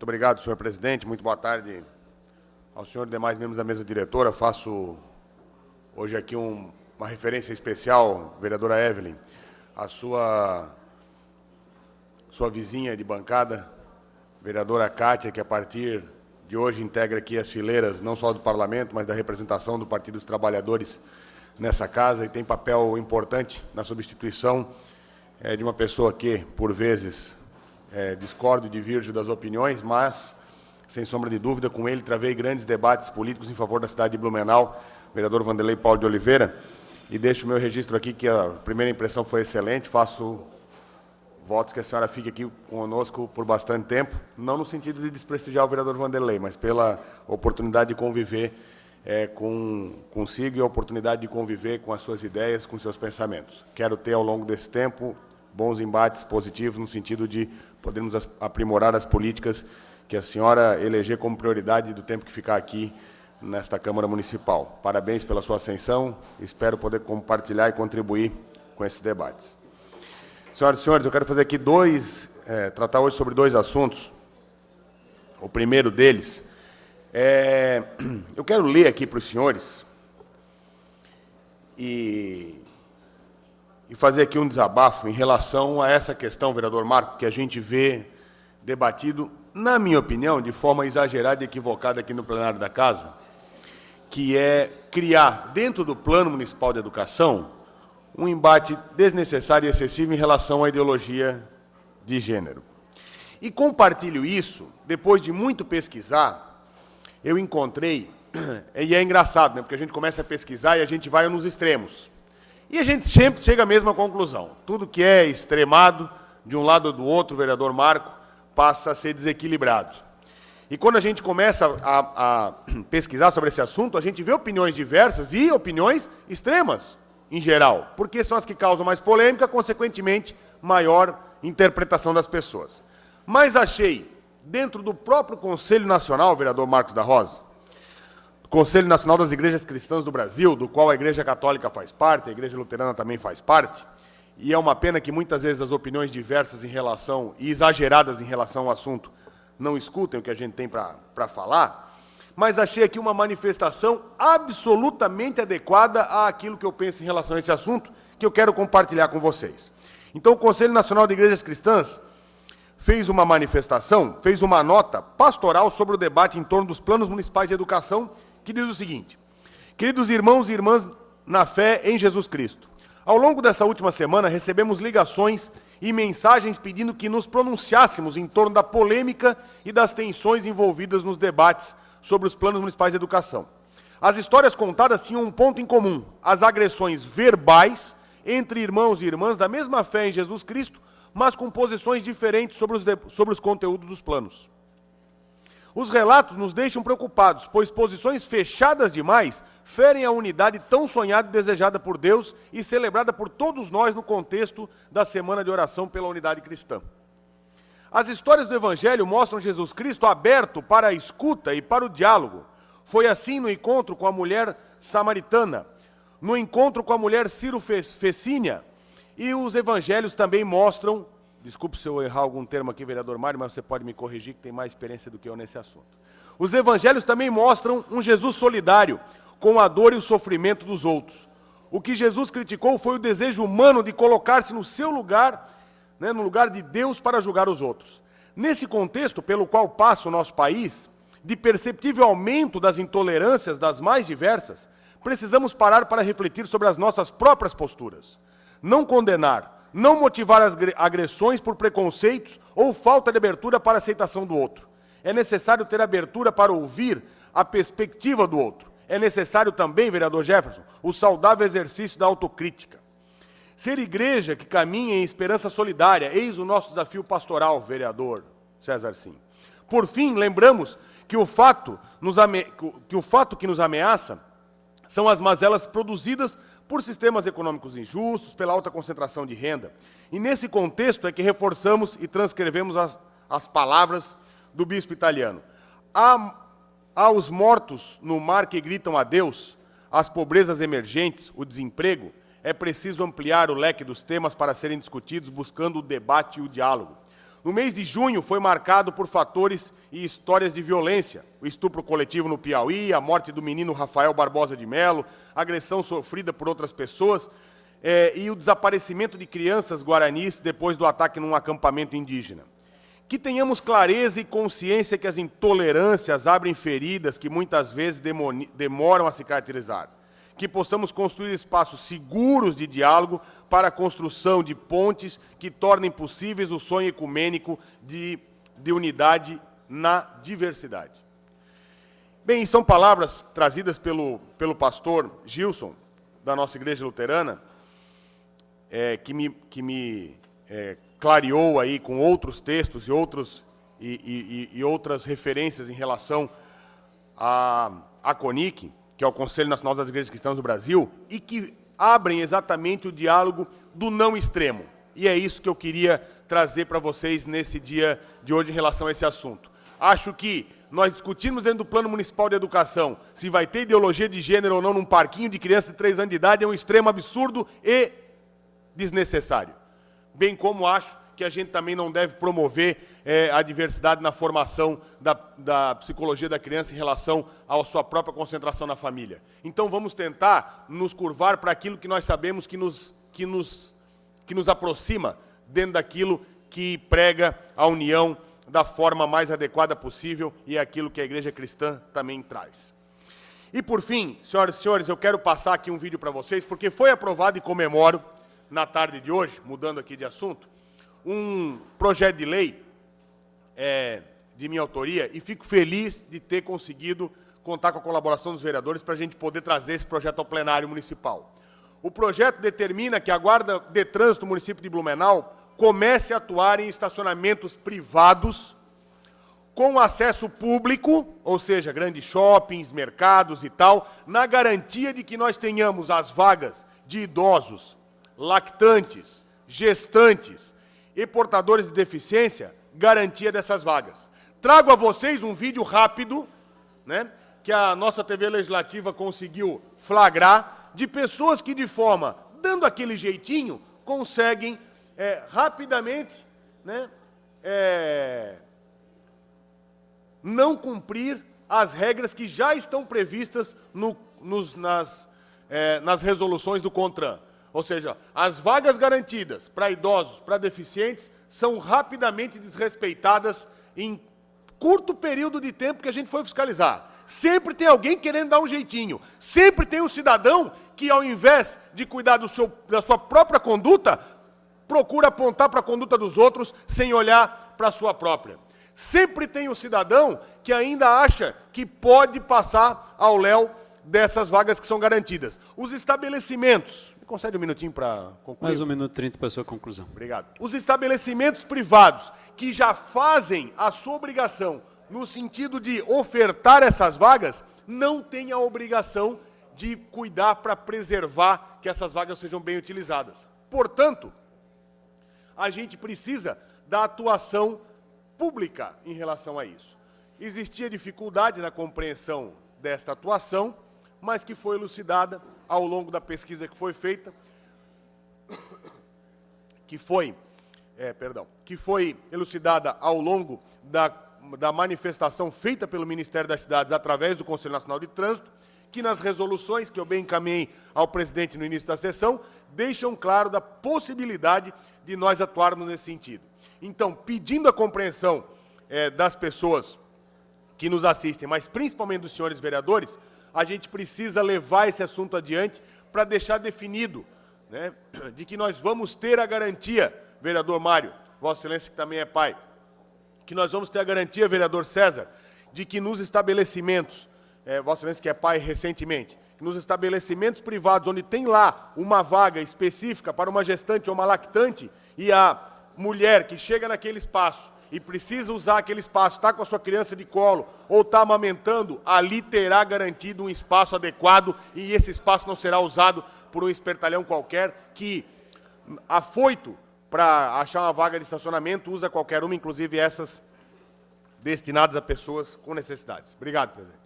Muito obrigado, senhor presidente. Muito boa tarde ao senhor e demais membros da mesa diretora. Faço hoje aqui uma referência especial, vereadora Evelyn, à sua vizinha de bancada, vereadora Kátia, que a partir de hoje integra aqui as fileiras, não só do parlamento, mas da representação do Partido dos Trabalhadores nessa casa, e tem papel importante na substituição de uma pessoa que, por vezes, discordo e divirjo das opiniões, mas, sem sombra de dúvida, com ele travei grandes debates políticos em favor da cidade de Blumenau, vereador Vanderlei Paulo de Oliveira, e deixo o meu registro aqui que a primeira impressão foi excelente, faço votos que a senhora fique aqui conosco por bastante tempo, não no sentido de desprestigiar o vereador Vanderlei, mas pela oportunidade de conviver consigo e a oportunidade de conviver com as suas ideias, com seus pensamentos. Quero ter, ao longo desse tempo, bons embates positivos no sentido de podermos aprimorar as políticas que a senhora eleger como prioridade do tempo que ficar aqui nesta Câmara Municipal. Parabéns pela sua ascensão, espero poder compartilhar e contribuir com esses debates. Senhoras e senhores, eu quero fazer aqui tratar hoje sobre dois assuntos. O primeiro deles eu quero ler aqui para os senhores e fazer aqui um desabafo em relação a essa questão, vereador Marco, que a gente vê debatido, na minha opinião, de forma exagerada e equivocada aqui no plenário da Casa, que é criar, dentro do Plano Municipal de Educação, um embate desnecessário e excessivo em relação à ideologia de gênero. E compartilho isso, depois de muito pesquisar, eu encontrei, e é engraçado, né, porque a gente começa a pesquisar e a gente vai nos extremos. E a gente sempre chega à mesma conclusão. Tudo que é extremado, de um lado ou do outro, vereador Marco, passa a ser desequilibrado. E quando a gente começa a pesquisar sobre esse assunto, a gente vê opiniões diversas e opiniões extremas, em geral, porque são as que causam mais polêmica, consequentemente, maior interpretação das pessoas. Mas achei, dentro do próprio Conselho Nacional, vereador Marcos da Rosa, Conselho Nacional das Igrejas Cristãs do Brasil, do qual a Igreja Católica faz parte, a Igreja Luterana também faz parte, e é uma pena que muitas vezes as opiniões diversas em relação, e exageradas em relação ao assunto, não escutem o que a gente tem para falar, mas achei aqui uma manifestação absolutamente adequada àquilo que eu penso em relação a esse assunto, que eu quero compartilhar com vocês. Então, o Conselho Nacional de Igrejas Cristãs fez uma manifestação, fez uma nota pastoral sobre o debate em torno dos planos municipais de educação, que diz o seguinte: queridos irmãos e irmãs na fé em Jesus Cristo, ao longo dessa última semana recebemos ligações e mensagens pedindo que nos pronunciássemos em torno da polêmica e das tensões envolvidas nos debates sobre os planos municipais de educação. As histórias contadas tinham um ponto em comum: as agressões verbais entre irmãos e irmãs da mesma fé em Jesus Cristo, mas com posições diferentes sobre os conteúdos dos planos. Os relatos nos deixam preocupados, pois posições fechadas demais ferem a unidade tão sonhada e desejada por Deus e celebrada por todos nós no contexto da Semana de Oração pela Unidade Cristã. As histórias do Evangelho mostram Jesus Cristo aberto para a escuta e para o diálogo. Foi assim no encontro com a mulher samaritana, no encontro com a mulher Ciro-Fecínia, e os Evangelhos também mostram, desculpe se eu errar algum termo aqui, vereador Mário, mas você pode me corrigir, que tem mais experiência do que eu nesse assunto. Os Evangelhos também mostram um Jesus solidário, com a dor e o sofrimento dos outros. O que Jesus criticou foi o desejo humano de colocar-se no seu lugar, no lugar de Deus, para julgar os outros. Nesse contexto pelo qual passa o nosso país, de perceptível aumento das intolerâncias das mais diversas, precisamos parar para refletir sobre as nossas próprias posturas. Não condenar, não motivar as agressões por preconceitos ou falta de abertura para a aceitação do outro. É necessário ter abertura para ouvir a perspectiva do outro. É necessário também, vereador Jefferson, o saudável exercício da autocrítica. Ser igreja que caminha em esperança solidária, eis o nosso desafio pastoral, vereador César Sim. Por fim, lembramos que o fato que nos ameaça são as mazelas produzidas por sistemas econômicos injustos, pela alta concentração de renda. E nesse contexto é que reforçamos e transcrevemos as palavras do bispo italiano. Aos mortos no mar que gritam a Deus, às pobrezas emergentes, o desemprego, é preciso ampliar o leque dos temas para serem discutidos, buscando o debate e o diálogo. No mês de junho foi marcado por fatores e histórias de violência. O estupro coletivo no Piauí, a morte do menino Rafael Barbosa de Melo, agressão sofrida por outras pessoas e o desaparecimento de crianças guaranis depois do ataque num acampamento indígena. Que tenhamos clareza e consciência que as intolerâncias abrem feridas que muitas vezes demoram a cicatrizar. Que possamos construir espaços seguros de diálogo para a construção de pontes que tornem possíveis o sonho ecumênico de unidade na diversidade. Bem, são palavras trazidas pelo pastor Gilson, da nossa Igreja Luterana, que me clareou aí com outros textos e outras referências em relação à CONIC, que é o Conselho Nacional das Igrejas Cristãs do Brasil, e que abrem exatamente o diálogo do não extremo. E é isso que eu queria trazer para vocês nesse dia de hoje em relação a esse assunto. Acho que nós discutimos dentro do Plano Municipal de Educação se vai ter ideologia de gênero ou não num parquinho de criança de 3 anos de idade é um extremo absurdo e desnecessário. Bem como acho que a gente também não deve promover a diversidade na formação da psicologia da criança em relação à sua própria concentração na família. Então vamos tentar nos curvar para aquilo que nós sabemos que nos aproxima dentro daquilo que prega a união da forma mais adequada possível e é aquilo que a Igreja Cristã também traz. E por fim, senhoras e senhores, eu quero passar aqui um vídeo para vocês, porque foi aprovado e comemoro, na tarde de hoje, mudando aqui de assunto, um projeto de lei de minha autoria e fico feliz de ter conseguido contar com a colaboração dos vereadores para a gente poder trazer esse projeto ao plenário municipal. O projeto determina que a Guarda de Trânsito do município de Blumenau comece a atuar em estacionamentos privados com acesso público, ou seja, grandes shoppings, mercados e tal, na garantia de que nós tenhamos as vagas de idosos, lactantes, gestantes e portadores de deficiência, garantia dessas vagas. Trago a vocês um vídeo rápido, né, que a nossa TV Legislativa conseguiu flagrar, de pessoas que de forma, dando aquele jeitinho, conseguem rapidamente, né, não cumprir as regras que já estão previstas nas resoluções do CONTRAN. Ou seja, as vagas garantidas para idosos, para deficientes, são rapidamente desrespeitadas em curto período de tempo que a gente foi fiscalizar. Sempre tem alguém querendo dar um jeitinho. Sempre tem um cidadão que, ao invés de cuidar da sua própria conduta, procura apontar para a conduta dos outros sem olhar para a sua própria. Sempre tem um cidadão que ainda acha que pode passar ao léu dessas vagas que são garantidas. Os estabelecimentos... Me concede um minutinho para concluir? Mais 1 minuto e 30 para a sua conclusão. Obrigado. Os estabelecimentos privados que já fazem a sua obrigação no sentido de ofertar essas vagas, não têm a obrigação de cuidar para preservar que essas vagas sejam bem utilizadas. Portanto, a gente precisa da atuação pública em relação a isso. Existia dificuldade na compreensão desta atuação, mas que foi elucidada ao longo da pesquisa que foi feita, que foi elucidada ao longo da manifestação feita pelo Ministério das Cidades através do Conselho Nacional de Trânsito, que nas resoluções que eu bem encaminhei ao presidente no início da sessão, deixam claro da possibilidade de nós atuarmos nesse sentido. Então, pedindo a compreensão das pessoas que nos assistem, mas principalmente dos senhores vereadores, a gente precisa levar esse assunto adiante para deixar definido, né, de que nós vamos ter a garantia, vereador Mário, Vossa Excelência que também é pai, que nós vamos ter a garantia, vereador César, de que nos estabelecimentos, Vossa Excelência que é pai recentemente, que nos estabelecimentos privados, onde tem lá uma vaga específica para uma gestante ou uma lactante, e a mulher que chega naquele espaço e precisa usar aquele espaço, está com a sua criança de colo ou está amamentando, ali terá garantido um espaço adequado e esse espaço não será usado por um espertalhão qualquer que, afoito para achar uma vaga de estacionamento, usa qualquer uma, inclusive essas destinadas a pessoas com necessidades. Obrigado, presidente.